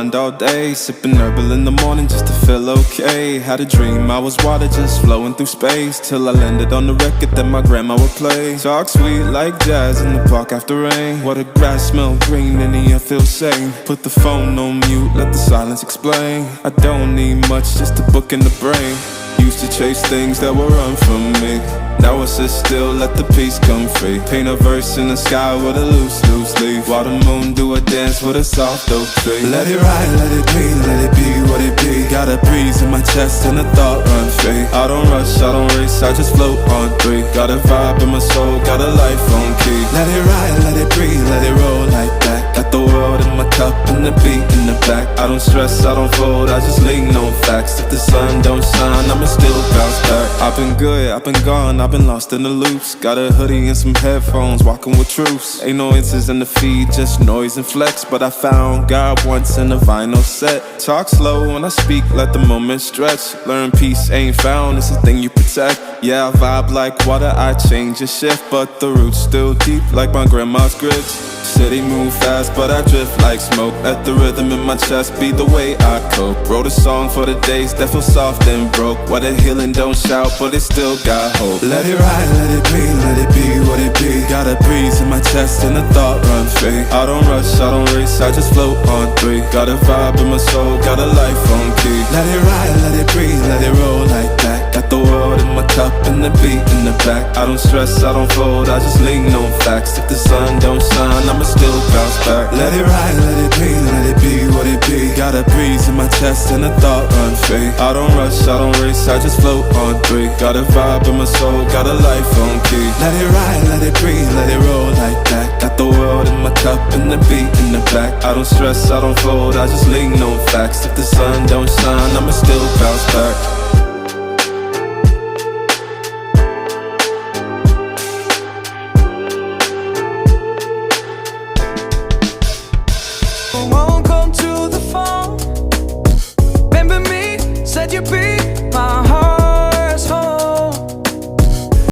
unwind all day, sipping herbal in the morning just to feel okay. Had a dream I was water just flowing through space, till I landed on the record that my grandma would play. Talk sweet like jazz in the park after rain. What the grass smell green and the air feels sane. Put the phone on mute, let the silence explain. I don't need much, just a book in the brain. Used to chase things that were run from me. Now I sit still, let the peace come free. Paint a verse in the sky with a loose leaf. While the moon do a dance with a soft oak tree. Let it ride, let it be, let it be what it be. Got a breeze in my chest and a thought run free. I don't rush, I don't race, I just float on three. Got a vibe in my soul, got a life on key. Let it ride, let it breathe, let it roll like that. Got the world in my cup and the beat in the back. I don't stress, I don't fold, I just lean on facts. If the sun don't shine, I'ma still bounce back. I've been good, I've been gone, I've been lost in the loops. Got a hoodie and some headphones, walking with truths. Ain't no inches in the feed, just noise and flex. But I found God once in a vinyl set. Talk slow when I speak, let the moment stretch. Learn peace ain't found, it's a thing you protect. Yeah, I vibe like water, I change and shift, but the roots still deep like my grandma's grits. City move fast, but I drift like smoke. Let the rhythm in my chest be the way I cope. Wrote a song for the days that feel soft and broke. Why the healing don't shout, but it still got hope. Let it ride, let it be, let it be what it be. Got a breeze in my chest and a thought run free. I don't rush, I don't race, I just float on three. Got a vibe in my soul, got a life on key. Let it ride, let it breathe, let it roll like that. Got the world in my cup and the beat in the back. I don't stress, I don't fold, I just lean on facts. If the sun don't shine, I'ma still bounce back. Let it ride, let it be, let it be what it be. Got a breeze in my chest and a thought run free. I don't rush, I don't race, I just float on three. Got a vibe in my soul, got a life on key. Let it ride, let it breathe, let it roll like that. Got the world in my cup and the beat in the back. I don't stress, I don't fold, I just lean on facts. If the sun don't shine, I'ma still bounce back.